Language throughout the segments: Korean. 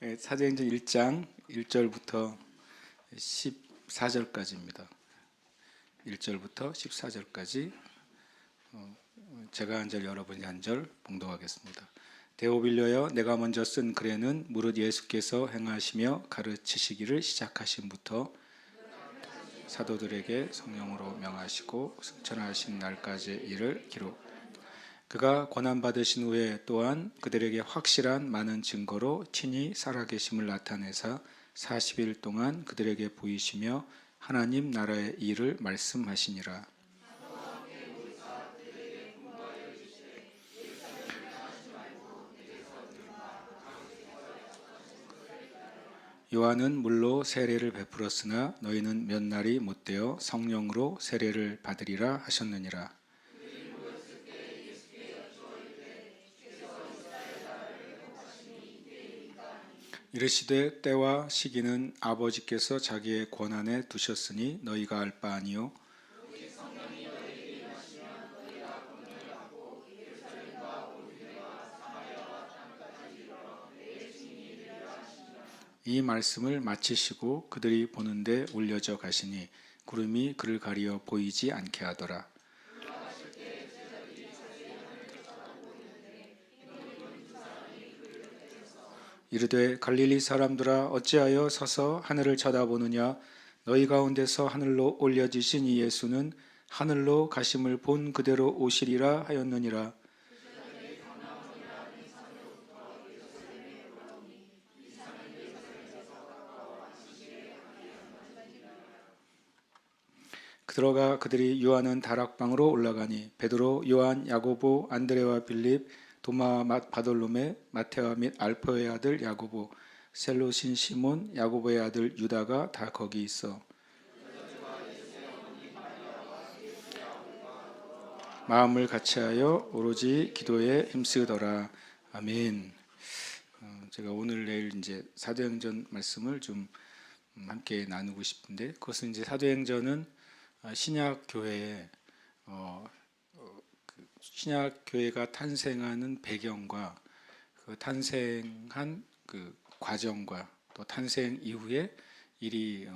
사도행전 1장 1절부터 14절까지입니다. 1절부터 14절까지 제가 한 절 여러분이 한 절 봉독하겠습니다. 데오빌려여, 내가 먼저 쓴 글에는 무릇 예수께서 행하시며 가르치시기를 시작하심부터 사도들에게 성령으로 명하시고 승천하신 날까지의 일을 기록. 그가 고난받으신 후에 또한 그들에게 확실한 많은 증거로 친히 살아계심을 나타내사 40일 동안 그들에게 보이시며 하나님 나라의 일을 말씀하시니라. 요한은 물로 세례를 베풀었으나 너희는 몇 날이 못되어 성령으로 세례를 받으리라 하셨느니라. 이르시되 때와 시기는 아버지께서 자기의 권한에 두셨으니 너희가 알 바 아니요. 이 말씀을 마치시고 그들이 보는데 올려져 가시니 구름이 그를 가리어 보이지 않게 하더라. 이르되 갈릴리 사람들아, 어찌하여 서서 하늘을 쳐다보느냐? 너희 가운데서 하늘로 올려지신 이 예수는 하늘로 가심을 본 그대로 오시리라 하였느니라. 들어가 그들이 유하는 다락방으로 올라가니 베드로, 요한, 야고보, 안드레와 빌립, 도마, 바돌로메, 마테와 및 알포의 아들 야고보, 셀로신 시몬, 야고보의 아들 유다가 다 거기 있어 마음을 같이하여 오로지 기도에 힘쓰더라. 아멘. 제가 오늘 내일 이제 사도행전 말씀을 좀 함께 나누고 싶은데, 그것은 이제 사도행전은 신약 교회의 신약 교회가 탄생하는 배경과 그 탄생한 그 과정과 또 탄생 이후에 일이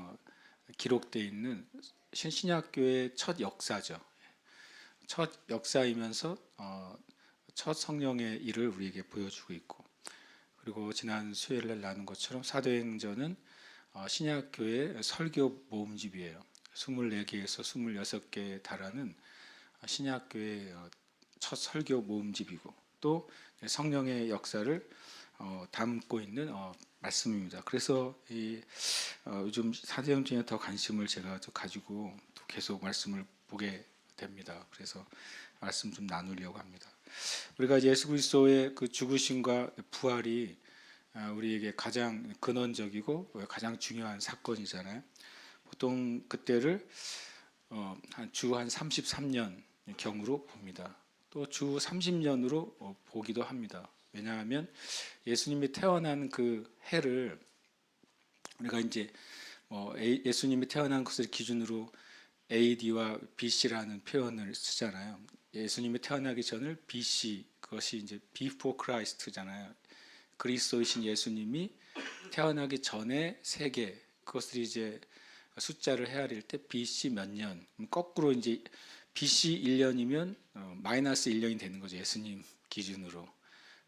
기록되어 있는 신약 교회의 첫 역사죠. 첫 역사이면서 첫 성령의 일을 우리에게 보여주고 있고, 그리고 지난 수요일날 나눈 것처럼 사도행전은 신약 교회의 설교 모음집이에요. 24개에서 26개에 달하는 신약 교회의 첫 설교 모음집이고, 또 성령의 역사를 담고 있는 말씀입니다. 그래서 요즘 사도행전에 더 관심을 제가 가지고 또 계속 말씀을 보게 됩니다. 그래서 말씀 좀 나누려고 합니다. 우리가 예수 그리스도의 그 죽으심과 부활이 우리에게 가장 근원적이고 가장 중요한 사건이잖아요. 보통 그때를 주 한 33년 경으로 봅니다. 또 주 30년으로 보기도 합니다. 왜냐하면 예수님이 태어난 그 해를 우리가 이제 예수님이 태어난 것을 기준으로 AD와 BC라는 표현을 쓰잖아요. 예수님이 태어나기 전을 BC, 그것이 이제 Before Christ잖아요. 그리스도이신 예수님이 태어나기 전에 세계, 그것을 이제 숫자를 헤아릴 때 BC 몇 년, 거꾸로 이제 BC 1년이면 마이너스 1년이 되는 거죠. 예수님 기준으로.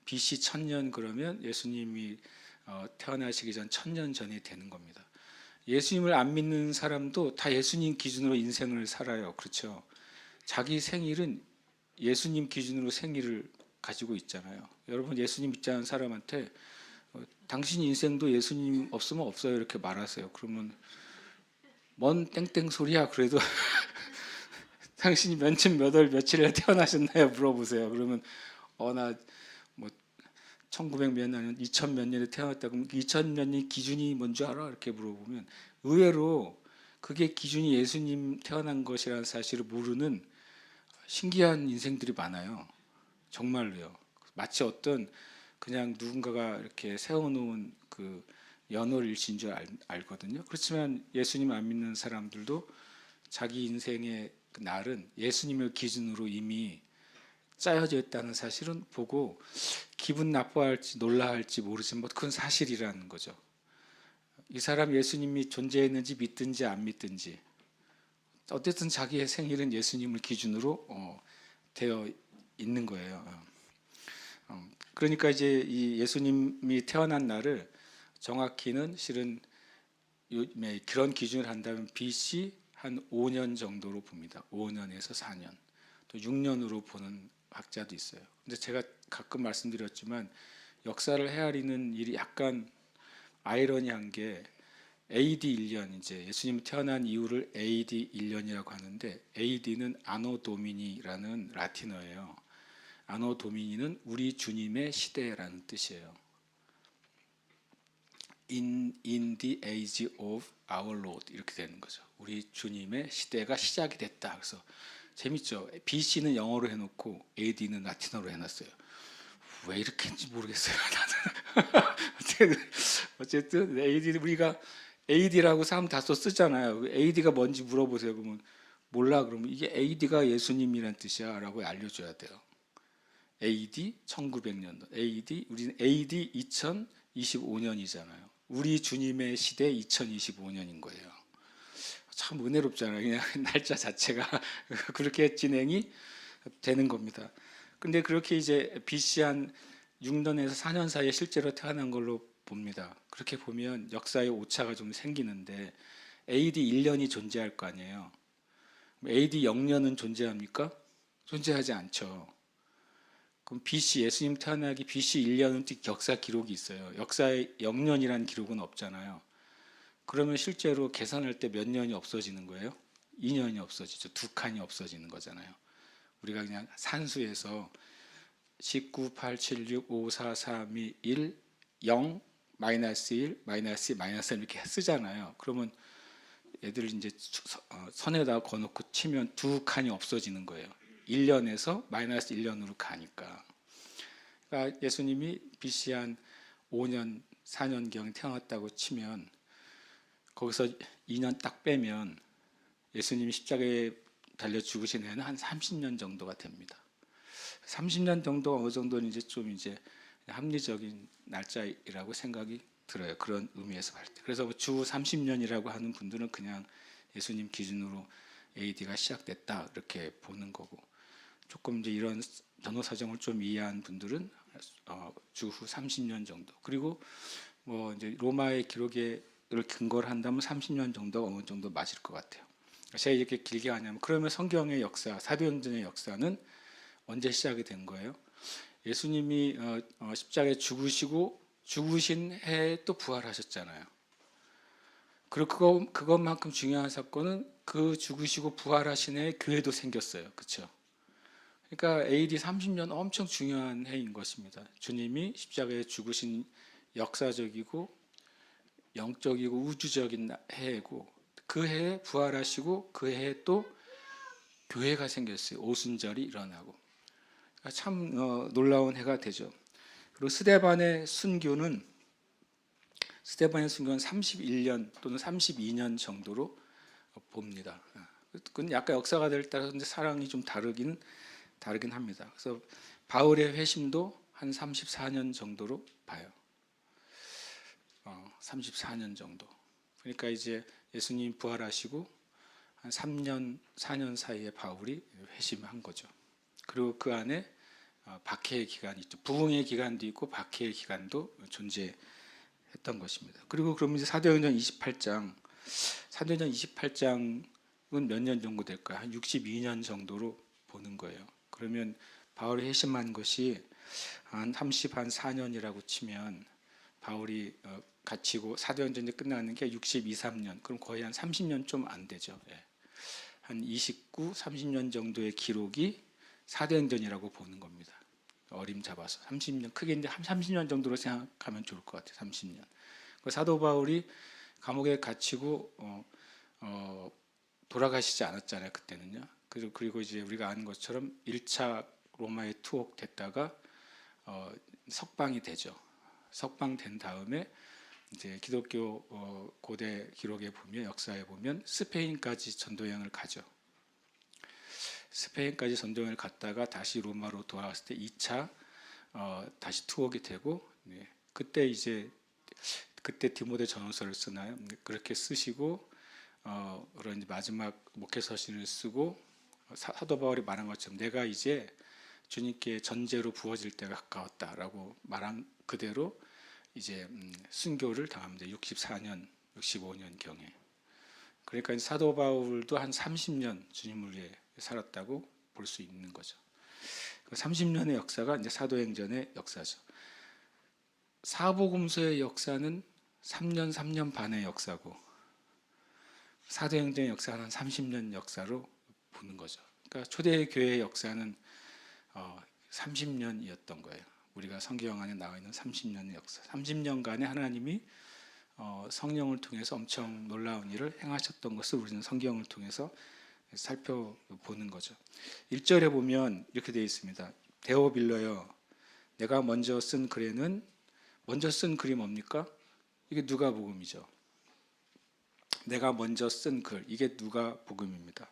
BC 1000년 그러면 예수님이 태어나시기 전 1000년 전이 되는 겁니다. 예수님을 안 믿는 사람도 다 예수님 기준으로 인생을 살아요. 그렇죠? 자기 생일은 예수님 기준으로 생일을 가지고 있잖아요. 여러분, 예수님 믿지 않는 사람한테 당신 인생도 예수님 없으면 없어요 이렇게 말하세요. 그러면 뭔 땡땡 소리야. 그래도 당신이 며칠 몇월 며칠에 태어나셨나요 물어보세요. 그러면 나 뭐 1900 몇 년, 2000 몇 년에 태어났다. 그럼 2000 몇 년 기준이 뭔지 알아? 이렇게 물어보면 의외로 그게 기준이 예수님 태어난 것이라는 사실을 모르는 신기한 인생들이 많아요. 정말로요. 마치 어떤 그냥 누군가가 이렇게 세워놓은 그 연월일치인 줄 알거든요. 그렇지만 예수님 안 믿는 사람들도 자기 인생의 그 날은 예수님을 기준으로 이미 짜여져 있다는 사실은 보고 기분 나빠할지 놀라할지 모르지만 뭐 그건 사실이라는 거죠. 이 사람 예수님이 존재했는지 믿든지 안 믿든지 어쨌든 자기의 생일은 예수님을 기준으로 되어 있는 거예요. 그러니까 이제 이 예수님이 태어난 날을 정확히는 실은 요즘에 그런 기준을 한다면 BC 한 5년 정도로 봅니다. 5년에서 4년, 또 6년으로 보는 학자도 있어요. 근데 제가 가끔 말씀드렸지만 역사를 헤아리는 일이 약간 아이러니한 게 AD 1년, 이제 예수님 태어난 이후를 AD 1년이라고 하는데 AD는 아노 도미니라는 라틴어예요. 아노 도미니는 우리 주님의 시대라는 뜻이에요. In the age of our Lord 이렇게 되는 거죠. 우리 주님의 시대가 시작이 됐다. 그래서 재밌죠. BC는 영어로 해놓고 AD는 라틴어로 해놨어요. 왜 이렇게 했는지 모르겠어요. 어쨌든 AD 우리가 AD라고 사람 다 쓰잖아요. AD가 뭔지 물어보세요. 그러면 몰라. 그러면 이게 AD가 예수님이란 뜻이야라고 알려줘야 돼요. AD 1900년도. AD 우리는 AD 2025년이잖아요. 우리 주님의 시대 2025년인 거예요. 참 은혜롭잖아요. 그냥 날짜 자체가 그렇게 진행이 되는 겁니다. 근데 그렇게 이제 BC 한 6년에서 4년 사이에 실제로 태어난 걸로 봅니다. 그렇게 보면 역사의 오차가 좀 생기는데 AD 1년이 존재할 거 아니에요. AD 0년은 존재합니까? 존재하지 않죠. 그럼 BC 예수님 태어나기 BC 1년은 역사 기록이 있어요. 역사에 0년이라는 기록은 없잖아요. 그러면 실제로 계산할 때 몇 년이 없어지는 거예요? 2년이 없어지죠. 두 칸이 없어지는 거잖아요. 우리가 그냥 산수에서 19, 8, 7, 6, 5, 4, 3, 2, 1, 0, 마이너스 1, 마이너스 2, 마이너스 3 이렇게 쓰잖아요. 그러면 애들 이제 선에다 거놓고 치면 두 칸이 없어지는 거예요. 1년에서 마이너스 1년으로 가니까. 그러니까 예수님이 BC 한 5년, 4년경 태어났다고 치면 거기서 2년 딱 빼면 예수님이 십자가에 달려 죽으신 해는 한 30년 정도가 됩니다. 30년 정도 어느 정도는 이제 좀 이제 합리적인 날짜이라고 생각이 들어요. 그런 의미에서 볼 때. 그래서 주 30년이라고 하는 분들은 그냥 예수님 기준으로 AD가 시작됐다 이렇게 보는 거고, 조금 이제 이런 전후 사정을 좀 이해한 분들은 주후 30년 정도. 그리고 뭐 이제 로마의 기록을 근거를 한다면 30년 정도가 어느 정도 맞을 것 같아요. 제가 이렇게 길게 하냐면, 그러면 성경의 역사, 사도행전의 역사는 언제 시작이 된 거예요? 예수님이 십자가에 죽으신 해에 또 부활하셨잖아요. 그리고 그것만큼 중요한 사건은 그 죽으시고 부활하신 해에 교회도 생겼어요. 그렇죠? 그러니까 AD 30년 엄청 중요한 해인 것입니다. 주님이 십자가에 죽으신 역사적이고 영적이고 우주적인 해이고, 그 해에 부활하시고 그 해에 또 교회가 생겼어요. 오순절이 일어나고. 그러니까 참 놀라운 해가 되죠. 그리고 스데반의 순교는 31년 또는 32년 정도로 봅니다. 그건 약간 역사가 될 따라서 사랑이 좀 다르긴 합니다. 그래서 바울의 회심도 한 34년 정도로 봐요. 34년 정도. 그러니까 이제 예수님 부활하시고 한 3년, 4년 사이에 바울이 회심한 거죠. 그리고 그 안에 박해의 기간이 있죠. 부흥의 기간도 있고 박해의 기간도 존재했던 것입니다. 그리고 그러면 이제 사도행전 28장은 몇 년 정도 될까요? 한 62년 정도로 보는 거예요. 그러면 바울이 회심한 것이 한 4년이라고 치면 바울이 갇히고 사도행전이 끝나는 게 62, 3년. 그럼 거의 한 30년 좀 안 되죠. 한 29, 30년 정도의 기록이 사도행전이라고 보는 겁니다. 어림잡아서 30년, 크게 이제 한 30년 정도로 생각하면 좋을 것 같아요. 30년. 사도 바울이 감옥에 갇히고 돌아가시지 않았잖아요. 그때는요. 그리고 이제 우리가 아는 것처럼 1차 로마에 투옥됐다가 석방이 되죠. 석방된 다음에 이제 기독교 고대 기록에 보면, 역사에 보면 스페인까지 전도여행을 가죠. 스페인까지 전도여행을 갔다가 다시 로마로 돌아왔을 때 2차 다시 투옥이 되고, 네, 그때 이제 그때 디모데 전후서를 쓰나요? 그렇게 쓰시고 그런 이제 마지막 목회 서신을 쓰고 사도 바울이 말한 것처럼 내가 이제 주님께 전제로 부어질 때가 가까웠다라고 말한 그대로 이제 순교를 당합니다. 64년, 65년 경에. 그러니까 사도 바울도 한 30년 주님을 위해 살았다고 볼 수 있는 거죠. 30년의 역사가 이제 사도행전의 역사죠. 사복음서의 역사는 3년, 3년 반의 역사고 사도행전의 역사는 한 30년 역사로 보는 거죠. 그러니까 초대교회의 역사는 30년이었던 거예요. 우리가 성경 안에 나와 있는 30년의 역사. 30년간에 하나님이 성령을 통해서 엄청 놀라운 일을 행하셨던 것을 우리는 성경을 통해서 살펴보는 거죠. 1절에 보면 이렇게 되어 있습니다. 데오빌러여, 내가 먼저 쓴 글에는, 먼저 쓴 글이 뭡니까? 이게 누가복음이죠. 내가 먼저 쓴 글, 이게 누가복음입니다.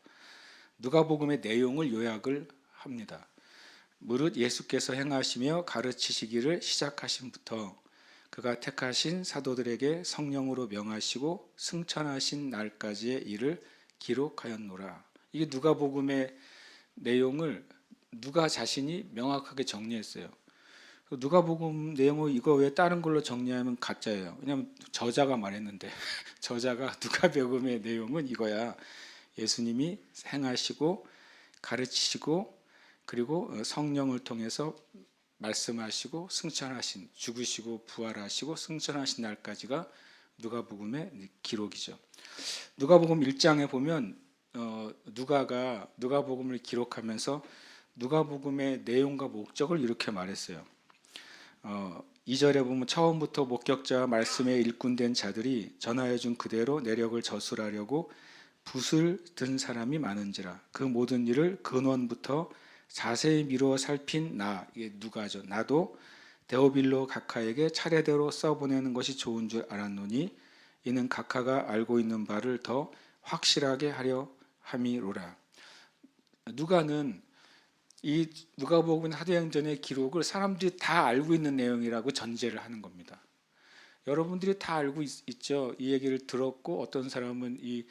누가복음의 내용을 요약을 합니다. 무릇 예수께서 행하시며 가르치시기를 시작하신부터 그가 택하신 사도들에게 성령으로 명하시고 승천하신 날까지의 일을 기록하였노라. 이게 누가복음의 내용을 누가 자신이 명확하게 정리했어요. 누가복음 내용을 이거 왜 다른 걸로 정리하면 가짜예요. 왜냐하면 저자가 말했는데 저자가 누가복음의 내용은 이거야. 예수님이 행하시고 가르치시고 그리고 성령을 통해서 말씀하시고 승천하신, 죽으시고 부활하시고 승천하신 날까지가 누가복음의 기록이죠. 누가복음 1장에 보면 누가가 누가복음을 기록하면서 누가복음의 내용과 목적을 이렇게 말했어요. 2절에 보면 처음부터 목격자와 말씀에 일꾼된 자들이 전하여 준 그대로 내력을 저술하려고 붓을 든 사람이 많은지라 그 모든 일을 근원부터 자세히 미루어 살핀 나, 이게 누가죠. 나도 데오빌로 각하에게 차례대로 써보내는 것이 좋은 줄 알았노니 이는 각하가 알고 있는 바를 더 확실하게 하려 함이로라. 누가는 이 누가복음 사도행전의 기록을 사람들이 다 알고 있는 내용이라고 전제를 하는 겁니다. 여러분들이 다 알고 있죠. 이 얘기를 들었고 어떤 사람은 이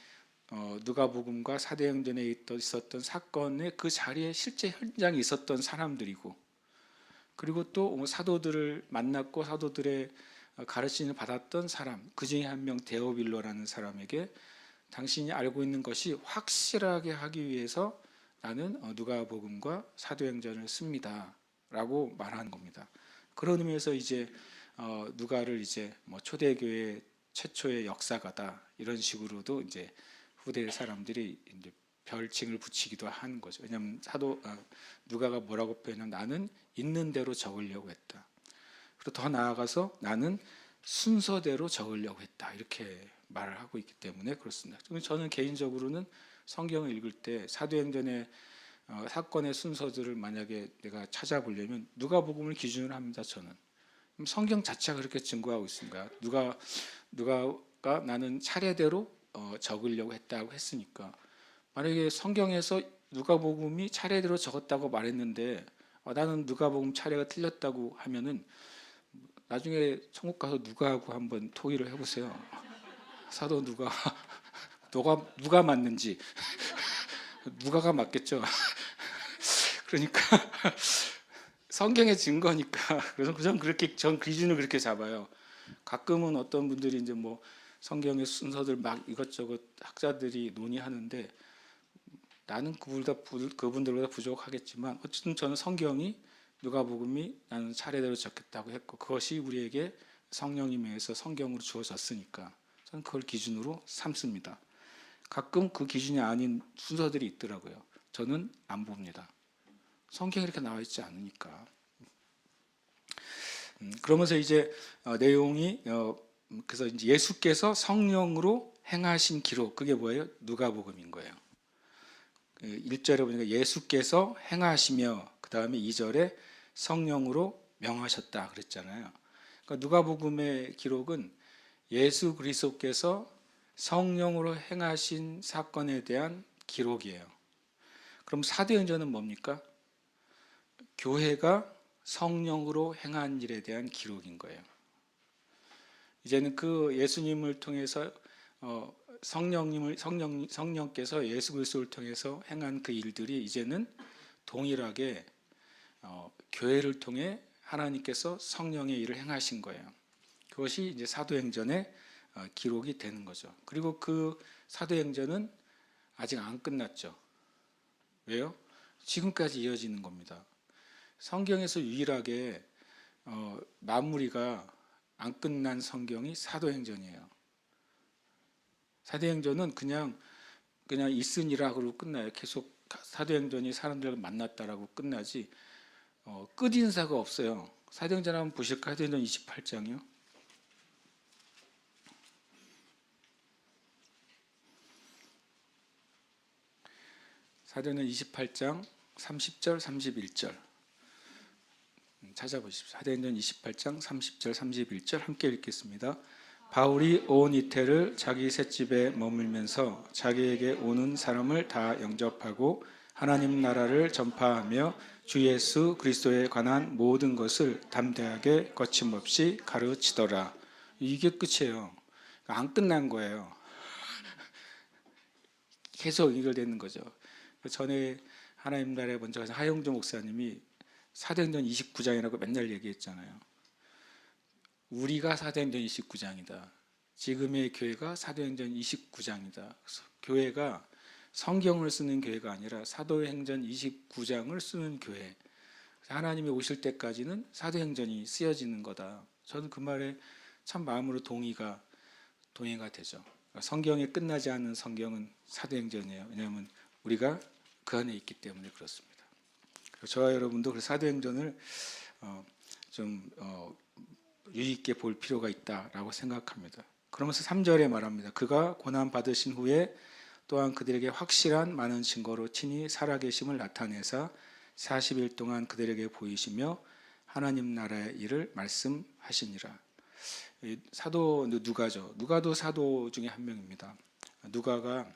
누가복음과 사도행전에 있었던 사건의 그 자리에 실제 현장에 있었던 사람들이고 그리고 또 사도들을 만났고 사도들의 가르침을 받았던 사람, 그 중에 한 명 데오빌로라는 사람에게 당신이 알고 있는 것이 확실하게 하기 위해서 나는 누가복음과 사도행전을 씁니다 라고 말하는 겁니다. 그런 의미에서 이제 누가를 이제 뭐 초대교회 최초의 역사가다 이런 식으로도 이제 후대 사람들이 이제 별칭을 붙이기도 하는 거죠. 왜냐하면 누가가 뭐라고 표현하면 나는 있는 대로 적으려고 했다. 그리고 더 나아가서 나는 순서대로 적으려고 했다. 이렇게 말을 하고 있기 때문에 그렇습니다. 저는 개인적으로는 성경을 읽을 때 사도행전의 사건의 순서들을 만약에 내가 찾아보려면 누가복음을 기준으로 합니다. 저는 성경 자체가 그렇게 증거하고 있습니다. 누가가 나는 차례대로 적으려고 했다고 했으니까 만약에 성경에서 누가복음이 차례대로 적었다고 말했는데 나는 누가복음 차례가 틀렸다고 하면은 나중에 천국 가서 누가하고 한번 토의를 해보세요. 사도 누가 맞는지 누가가 맞겠죠. 그러니까 성경의 증거니까 그래서 전 기준을 그렇게 잡아요. 가끔은 어떤 분들이 이제 뭐 성경의 순서들 막 이것저것 학자들이 논의하는데 나는 그분들보다 부족하겠지만 어쨌든 저는 성경이 누가복음이 나는 차례대로 적겠다고 했고 그것이 우리에게 성령님에 의해서 성경으로 주어졌으니까 저는 그걸 기준으로 삼습니다. 가끔 그 기준이 아닌 순서들이 있더라고요. 저는 안 봅니다. 성경에 이렇게 나와 있지 않으니까. 그러면서 이제 내용이 그래서 이제 예수께서 성령으로 행하신 기록 그게 뭐예요? 누가복음인 거예요. 1절에 보니까 예수께서 행하시며 그 다음에 2절에 성령으로 명하셨다 그랬잖아요. 그러니까 누가복음의 기록은 예수 그리스도께서 성령으로 행하신 사건에 대한 기록이에요. 그럼 사도행전은 뭡니까? 교회가 성령으로 행한 일에 대한 기록인 거예요. 이제는 그 예수님을 통해서 성령께서 예수 그리스도를 통해서 행한 그 일들이 이제는 동일하게 교회를 통해 하나님께서 성령의 일을 행하신 거예요. 그것이 이제 사도행전에 기록이 되는 거죠. 그리고 그 사도행전은 아직 안 끝났죠. 왜요? 지금까지 이어지는 겁니다. 성경에서 유일하게 마무리가 안 끝난 성경이 사도행전이에요. 사도행전은 그냥 있으니라고 끝나요. 계속 사도행전이 사람들을 만났다라고 끝나지 끝인사가 없어요. 사도행전 한번 보실까요? 사도행전 28장이요. 사도행전 28장 30절 31절 찾아보십시오. 사도행전 28장 30절 31절 함께 읽겠습니다. 바울이 온 이태를 자기 셋집에 머물면서 자기에게 오는 사람을 다 영접하고 하나님 나라를 전파하며 주 예수 그리스도에 관한 모든 것을 담대하게 거침없이 가르치더라. 이게 끝이에요. 안 끝난 거예요. 계속 연결되는 거죠. 전에 하나님 나라에 먼저 가신 하영조 목사님이 사도행전 29장이라고 맨날 얘기했잖아요. 우리가 사도행전 29장이다. 지금의 교회가 사도행전 29장이다. 그래서 교회가 성경을 쓰는 교회가 아니라 사도행전 29장을 쓰는 교회. 하나님이 오실 때까지는 사도행전이 쓰여지는 거다. 저는 그 말에 참 마음으로 동의가 되죠. 성경에 끝나지 않는 성경은 사도행전이에요. 왜냐하면 우리가 그 안에 있기 때문에 그렇습니다. 저와 여러분도 그 사도행전을 좀 유의 있게 볼 필요가 있다라고 생각합니다. 그러면서 3절에 말합니다. 그가 고난 받으신 후에 또한 그들에게 확실한 많은 증거로 친히 살아계심을 나타내사 40일 동안 그들에게 보이시며 하나님 나라의 일을 말씀하시니라. 사도 누가죠. 누가도 사도 중에 한 명입니다. 누가가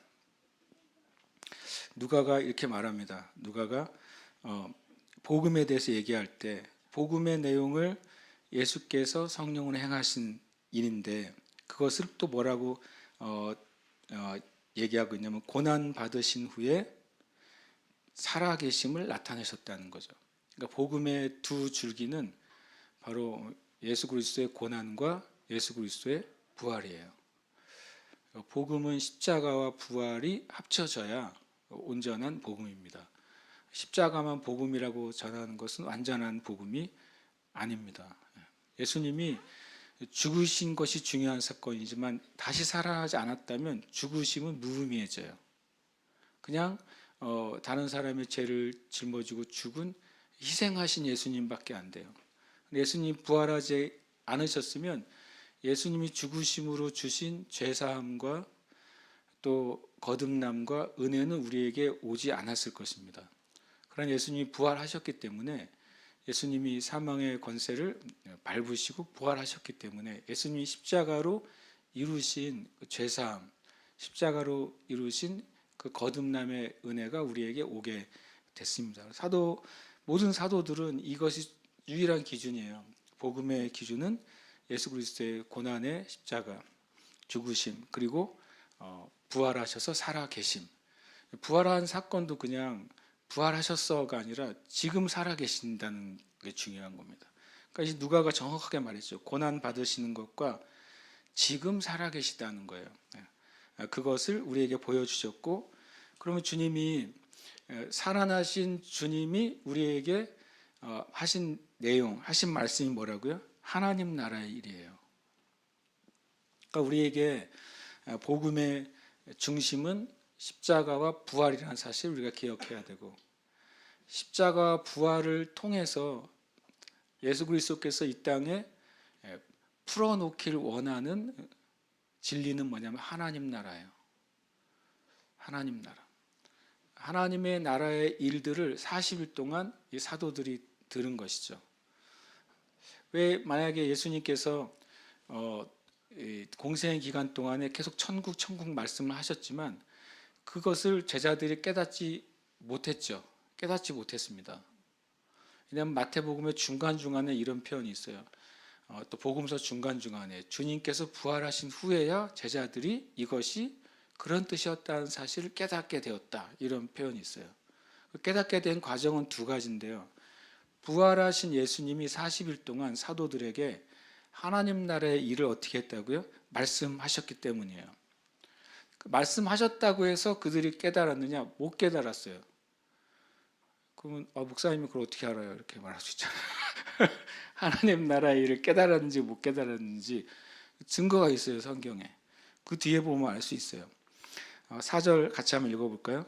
이렇게 말합니다. 누가가 복음에 대해서 얘기할 때 복음의 내용을 예수께서 성령으로 행하신 일인데 그것을 또 뭐라고 얘기하고 있냐면 고난 받으신 후에 살아계심을 나타내셨다는 거죠. 그러니까 복음의 두 줄기는 바로 예수 그리스도의 고난과 예수 그리스도의 부활이에요. 복음은 십자가와 부활이 합쳐져야 온전한 복음입니다. 십자가만 복음이라고 전하는 것은 완전한 복음이 아닙니다. 예수님이 죽으신 것이 중요한 사건이지만 다시 살아나지 않았다면 죽으심은 무의미해져요. 그냥 다른 사람의 죄를 짊어지고 죽은 희생하신 예수님밖에 안 돼요. 예수님 부활하지 않으셨으면 예수님이 죽으심으로 주신 죄사함과 또 거듭남과 은혜는 우리에게 오지 않았을 것입니다. 그러나 예수님이 부활하셨기 때문에 예수님이 사망의 권세를 밟으시고 부활하셨기 때문에 예수님이 십자가로 이루신 죄사함, 십자가로 이루신 그 거듭남의 은혜가 우리에게 오게 됐습니다. 모든 사도들은 이것이 유일한 기준이에요. 복음의 기준은 예수 그리스도의 고난의 십자가, 죽으심, 그리고 부활하셔서 살아계심. 부활한 사건도 그냥 부활하셨어가 아니라 지금 살아계신다는 게 중요한 겁니다. 그러니까 누가가 정확하게 말했죠. 고난 받으시는 것과 지금 살아계시다는 거예요. 그것을 우리에게 보여주셨고, 그러면 살아나신 주님이 우리에게 하신 내용, 하신 말씀이 뭐라고요? 하나님 나라의 일이에요. 그러니까 우리에게 복음의 중심은 십자가와 부활이라는 사실을 우리가 기억해야 되고, 십자가와 부활을 통해서 예수 그리스도께서 이 땅에 풀어놓기를 원하는 진리는 뭐냐면 하나님 나라예요. 하나님 나라. 하나님의 나라의 일들을 40일 동안 이 사도들이 들은 것이죠. 왜 만약에 예수님께서 공생의 기간 동안에 계속 천국 말씀을 하셨지만 그것을 제자들이 깨닫지 못했습니다. 왜냐하면 마태복음의 중간중간에 이런 표현이 있어요. 또 복음서 중간중간에 주님께서 부활하신 후에야 제자들이 이것이 그런 뜻이었다는 사실을 깨닫게 되었다, 이런 표현이 있어요. 깨닫게 된 과정은 두 가지인데요. 부활하신 예수님이 40일 동안 사도들에게 하나님 나라의 일을 어떻게 했다고요? 말씀하셨기 때문이에요. 말씀하셨다고 해서 그들이 깨달았느냐? 못 깨달았어요. 그러면 목사님이 그걸 어떻게 알아요? 이렇게 말할 수 있잖아요. 하나님 나라의 일을 깨달았는지 못 깨달았는지 증거가 있어요, 성경에. 그 뒤에 보면 알 수 있어요. 4절 같이 한번 읽어볼까요?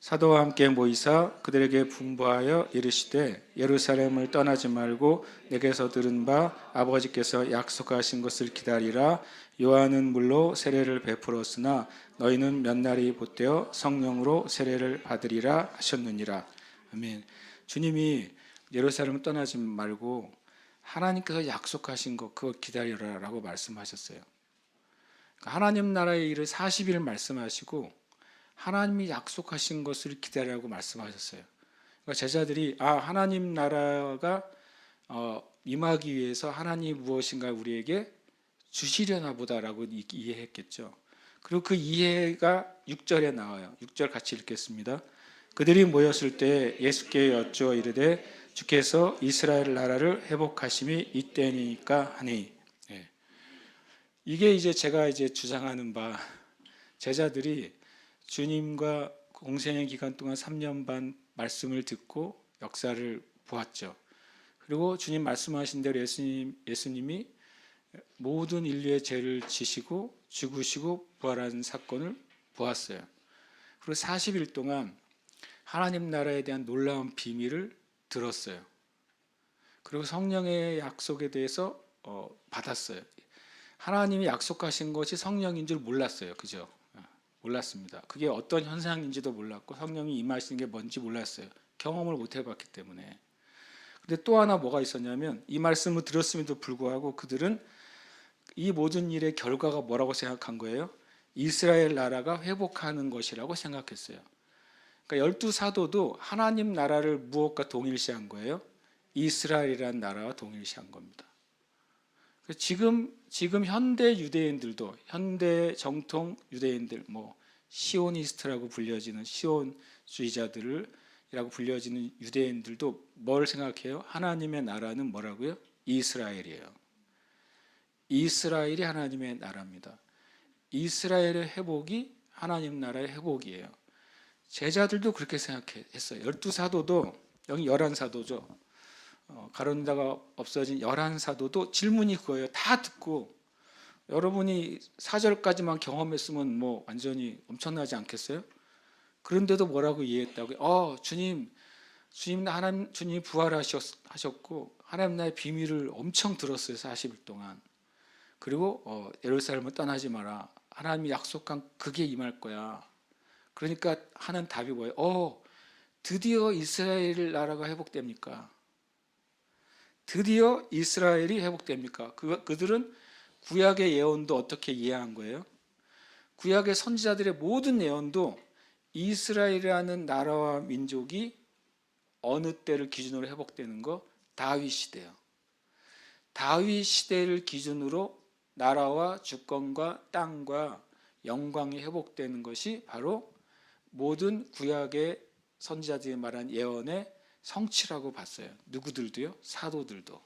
사도와 함께 모이사 그들에게 분부하여 이르시되 예루살렘을 떠나지 말고 내게서 들은 바 아버지께서 약속하신 것을 기다리라. 요한은 물로 세례를 베풀었으나 너희는 몇 날이 보태어 성령으로 세례를 받으리라 하셨느니라. 아멘. 주님이 예루살렘을 떠나지 말고 하나님께서 약속하신 것 그거 기다리라라고 말씀하셨어요. 하나님 나라의 일을 40일 말씀하시고 하나님이 약속하신 것을 기다리라고 말씀하셨어요. 그러니까 제자들이 하나님 나라가 임하기 위해서 하나님이 무엇인가 우리에게 주시려나 보다라고 이해했겠죠. 그리고 그 이해가 6절에 나와요. 6절 같이 읽겠습니다. 그들이 모였을 때 예수께 여쭈어 이르되 주께서 이스라엘 나라를 회복하심이 이때니까 하니. 이게 이제 제가 주장하는 바, 제자들이 주님과 공생의 기간 동안 3년 반 말씀을 듣고 역사를 보았죠. 그리고 주님 말씀하신 대로 예수님이 모든 인류의 죄를 지시고 죽으시고 부활하는 사건을 보았어요. 그리고 40일 동안 하나님 나라에 대한 놀라운 비밀을 들었어요. 그리고 성령의 약속에 대해서 받았어요. 하나님이 약속하신 것이 성령인 줄 몰랐어요. 그죠? 몰랐습니다. 그게 어떤 현상인지도 몰랐고 성령이 임하시는 게 뭔지 몰랐어요. 경험을 못 해봤기 때문에. 근데 또 하나 뭐가 있었냐면 이 말씀을 들었음에도 불구하고 그들은 이 모든 일의 결과가 뭐라고 생각한 거예요? 이스라엘 나라가 회복하는 것이라고 생각했어요. 그러니까 12사도도 하나님 나라를 무엇과 동일시한 거예요? 이스라엘이라는 나라와 동일시한 겁니다. 지금 현대 유대인들도, 현대 정통 유대인들, 시오니스트라고 불려지는 시온주의자들이라고 불려지는 유대인들도 뭘 생각해요? 하나님의 나라는 뭐라고요? 이스라엘이에요. 이스라엘이 하나님의 나라입니다. 이스라엘의 회복이 하나님 나라의 회복이에요. 제자들도 그렇게 생각했어요. 12사도도, 여기 11사도죠. 가룟유다가 없어진 11사도도 질문이 그거예요. 다 듣고 여러분이 4절까지만 경험했으면 완전히 엄청나지 않겠어요? 그런데도 뭐라고 이해했다고요? 주님이 부활하셨고 하나님 나라의 비밀을 엄청 들었어요. 40일 동안. 그리고 예루살렘을 떠나지 마라. 하나님이 약속한 그게 임할 거야. 그러니까 하는 답이 뭐예요? 드디어 이스라엘 나라가 회복됩니까? 드디어 이스라엘이 회복됩니까? 그들은 구약의 예언도 어떻게 이해한 거예요? 구약의 선지자들의 모든 예언도 이스라엘이라는 나라와 민족이 어느 때를 기준으로 회복되는 거? 다윗 시대요. 다윗 시대를 기준으로 나라와 주권과 땅과 영광이 회복되는 것이 바로 모든 구약의 선지자들이 말한 예언의 성취라고 봤어요. 누구들도요? 사도들도.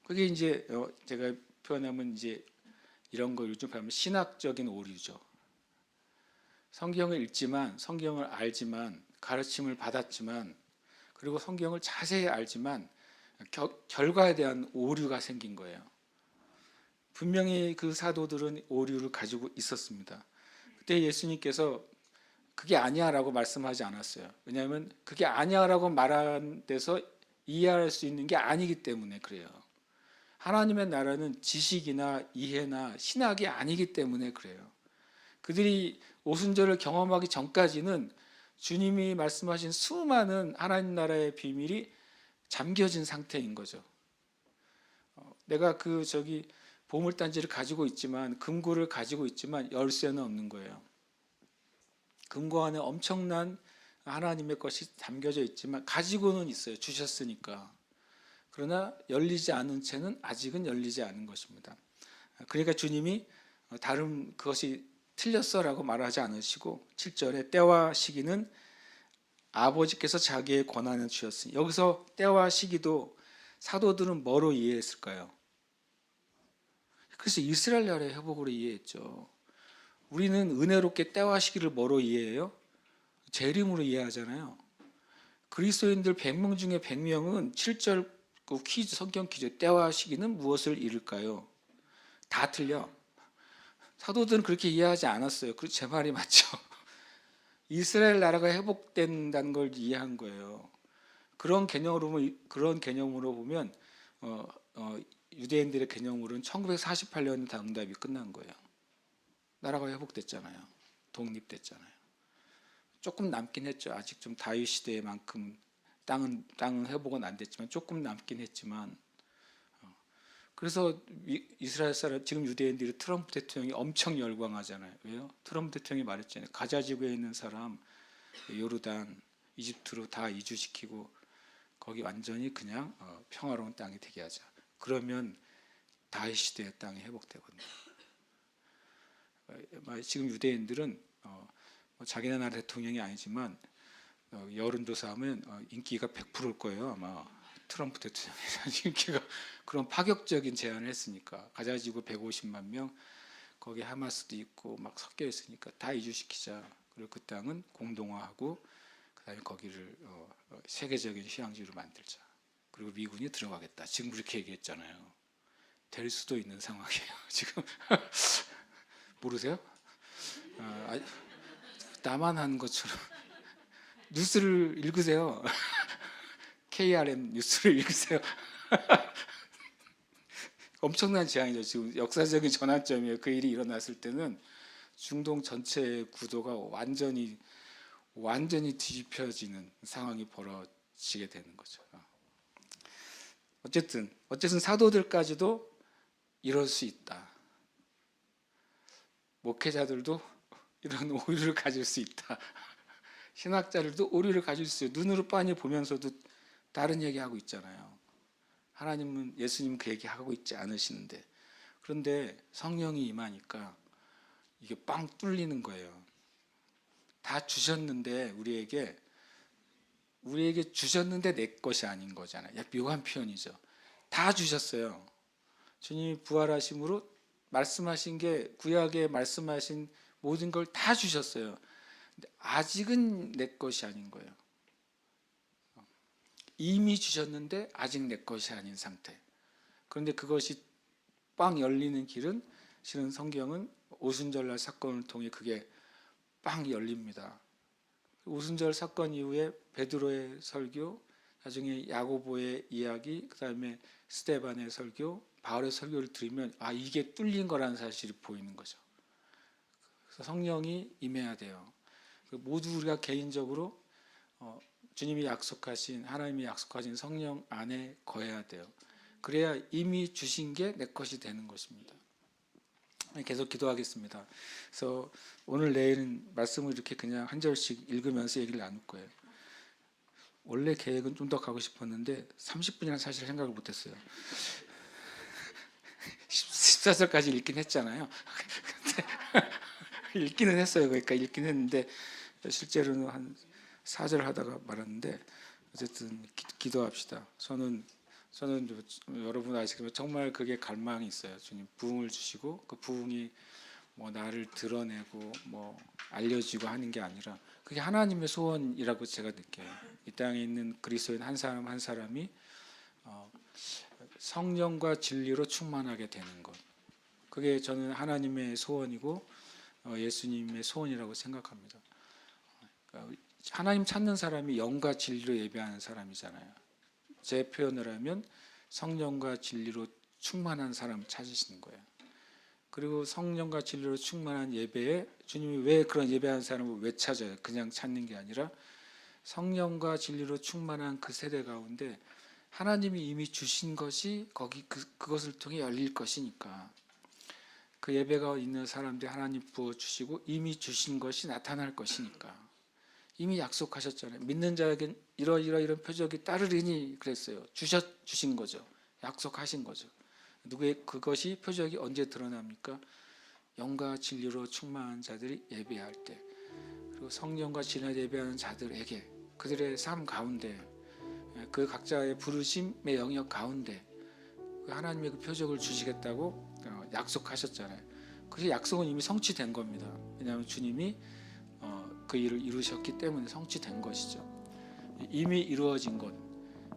그게 이제 제가 표현하면 이제 이런 걸 요즘 하면 신학적인 오류죠. 성경을 읽지만, 성경을 알지만, 가르침을 받았지만, 그리고 성경을 자세히 알지만 결과에 대한 오류가 생긴 거예요. 분명히 그 사도들은 오류를 가지고 있었습니다. 그때 예수님께서 그게 아니야 라고 말씀하지 않았어요. 왜냐하면 그게 아니야 라고 말한 데서 이해할 수 있는 게 아니기 때문에 그래요. 하나님의 나라는 지식이나 이해나 신학이 아니기 때문에 그래요. 그들이 오순절을 경험하기 전까지는 주님이 말씀하신 수많은 하나님 나라의 비밀이 잠겨진 상태인 거죠. 내가 보물단지를 가지고 있지만, 금고를 가지고 있지만 열쇠는 없는 거예요. 금고 안에 엄청난 하나님의 것이 담겨져 있지만 가지고는 있어요. 주셨으니까. 그러나 열리지 않은 채는 아직은 열리지 않은 것입니다. 그러니까 주님이 다른 그것이 틀렸어라고 말하지 않으시고 7절에 때와 시기는 아버지께서 자기의 권한을 주셨으니, 여기서 때와 시기도 사도들은 뭐로 이해했을까요? 그래서 이스라엘 나라의 회복으로 이해했죠. 우리는 은혜롭게 때와 시기를 뭐로 이해해요? 재림으로 이해하잖아요. 그리스도인들 100명 중에 100명은 7절 그 퀴즈, 성경 퀴즈, 때와 시기는 무엇을 이룰까요? 다 틀려. 사도들은 그렇게 이해하지 않았어요. 제 말이 맞죠? 이스라엘 나라가 회복된다는 걸 이해한 거예요. 그런 개념으로 보면 유대인들의 개념으로는 1948년 당답이 끝난 거예요. 나라가 회복됐잖아요. 독립됐잖아요. 조금 남긴 했죠. 아직 좀 다윗 시대만큼 땅은 회복은 안 됐지만 조금 남긴 했지만, 그래서 이스라엘 사람, 지금 유대인들이 트럼프 대통령이 엄청 열광하잖아요. 왜요? 트럼프 대통령이 말했잖아요. 가자 지구에 있는 사람 요르단, 이집트로 다 이주시키고 거기 완전히 그냥 평화로운 땅이 되게 하자. 그러면 다윗 시대의 땅이 회복되거든요. 지금 유대인들은 자기네 나라 대통령이 아니지만 여론조사하면 인기가 100%일 거예요. 아마 트럼프 대통령이 인기가, 그런 파격적인 제안을 했으니까. 가자지구 150만 명, 거기 하마스도 있고 막 섞여 있으니까 다 이주시키자. 그리고 그 땅은 공동화하고 그다음에 거기를 세계적인 휴양지로 만들자. 그리고 미군이 들어가겠다. 지금 그렇게 얘기했잖아요. 될 수도 있는 상황이에요. 지금 모르세요? 나만 하는 것처럼 뉴스를 읽으세요. KRM 뉴스를 읽으세요. 엄청난 재앙이죠. 지금 역사적인 전환점이에요. 그 일이 일어났을 때는 중동 전체의 구도가 완전히 뒤집혀지는 상황이 벌어지게 되는 거죠. 어쨌든 사도들까지도 이럴 수 있다. 목회자들도 이런 오류를 가질 수 있다. 신학자들도 오류를 가질 수 있어요. 눈으로 빤히 보면서도 다른 얘기하고 있잖아요. 하나님은, 예수님은 그 얘기하고 있지 않으시는데. 그런데 성령이 임하니까 이게 빵 뚫리는 거예요. 다 주셨는데 우리에게 주셨는데 내 것이 아닌 거잖아요. 묘한 표현이죠. 다 주셨어요. 주님이 부활하심으로 말씀하신 게, 구약에 말씀하신 모든 걸 다 주셨어요. 근데 아직은 내 것이 아닌 거예요. 이미 주셨는데 아직 내 것이 아닌 상태. 그런데 그것이 빵 열리는 길은, 실은 성경은 오순절날 사건을 통해 그게 빵 열립니다. 오순절 사건 이후에 베드로의 설교, 나중에 야고보의 이야기, 그 다음에 스데반의 설교, 바울의 설교를 들으면 이게 뚫린 거라는 사실이 보이는 거죠. 그래서 성령이 임해야 돼요. 모두 우리가 개인적으로 주님이 약속하신, 하나님이 약속하신 성령 안에 거해야 돼요. 그래야 이미 주신 게 내 것이 되는 것입니다. 계속 기도하겠습니다. 그래서 오늘 내일은 말씀을 이렇게 그냥 한 절씩 읽으면서 얘기를 나눌 거예요. 원래 계획은 좀 더 가고 싶었는데 30분이라는 사실을 생각을 못했어요. 14절까지 읽긴 했잖아요. 근데 읽기는 했어요. 그러니까 읽긴 했는데 실제로는 한 4절 하다가 말았는데, 어쨌든 기도합시다. 저는 여러분 아시겠지만 정말 그게 갈망이 있어요. 주님 부흥을 주시고 그 부흥이 뭐 나를 드러내고 뭐 알려지고 하는 게 아니라 그게 하나님의 소원이라고 제가 느껴요. 이 땅에 있는 그리스도인 한 사람 한 사람이 성령과 진리로 충만하게 되는 것, 그게 저는 하나님의 소원이고 예수님의 소원이라고 생각합니다. 하나님 찾는 사람이 영과 진리로 예배하는 사람이잖아요. 제 표현을 하면 성령과 진리로 충만한 사람 찾으시는 거예요. 그리고 성령과 진리로 충만한 예배에 주님이 왜 그런 예배하는 사람을 왜 찾아요? 그냥 찾는 게 아니라 성령과 진리로 충만한 그 세대 가운데 하나님이 이미 주신 것이 그것을 통해 열릴 것이니까, 그 예배가 있는 사람들이 하나님 부어주시고 이미 주신 것이 나타날 것이니까, 이미 약속하셨잖아요. 믿는 자에겐 이런 표적이 따르리니 그랬어요. 주신 거죠. 약속하신 거죠. 누구의 그것이 표적이 언제 드러납니까? 영과 진리로 충만한 자들이 예배할 때, 그리고 성령과 진리로 예배하는 자들에게 그들의 삶 가운데, 그 각자의 부르심의 영역 가운데 하나님의 그 표적을 주시겠다고 약속하셨잖아요. 그 약속은 이미 성취된 겁니다. 왜냐하면 주님이 그 일을 이루셨기 때문에 성취된 것이죠. 이미 이루어진 것,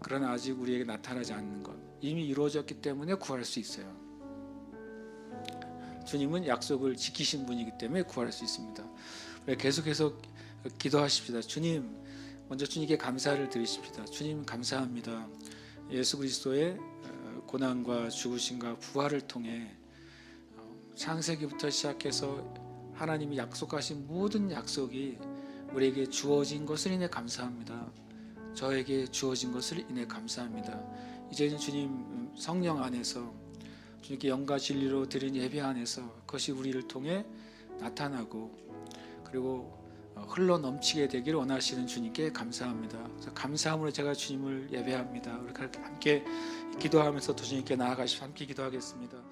그러나 아직 우리에게 나타나지 않는 것, 이미 이루어졌기 때문에 구할 수 있어요. 주님은 약속을 지키신 분이기 때문에 구할 수 있습니다. 계속해서 기도하십시다. 주님, 먼저 주님께 감사를 드리십시다. 주님 감사합니다. 예수 그리스도의 고난과 죽으심과 부활을 통해 창세기부터 시작해서 하나님이 약속하신 모든 약속이 우리에게 주어진 것을 인해 감사합니다. 저에게 주어진 것을 인해 감사합니다. 이제는 주님 성령 안에서 주님께 영과 진리로 드린 예배 안에서 그것이 우리를 통해 나타나고 그리고 흘러 넘치게 되기를 원하시는 주님께 감사합니다. 감사함으로 제가 주님을 예배합니다. 우리 함께 기도하면서 또 주님께 나아가시고 함께 기도하겠습니다.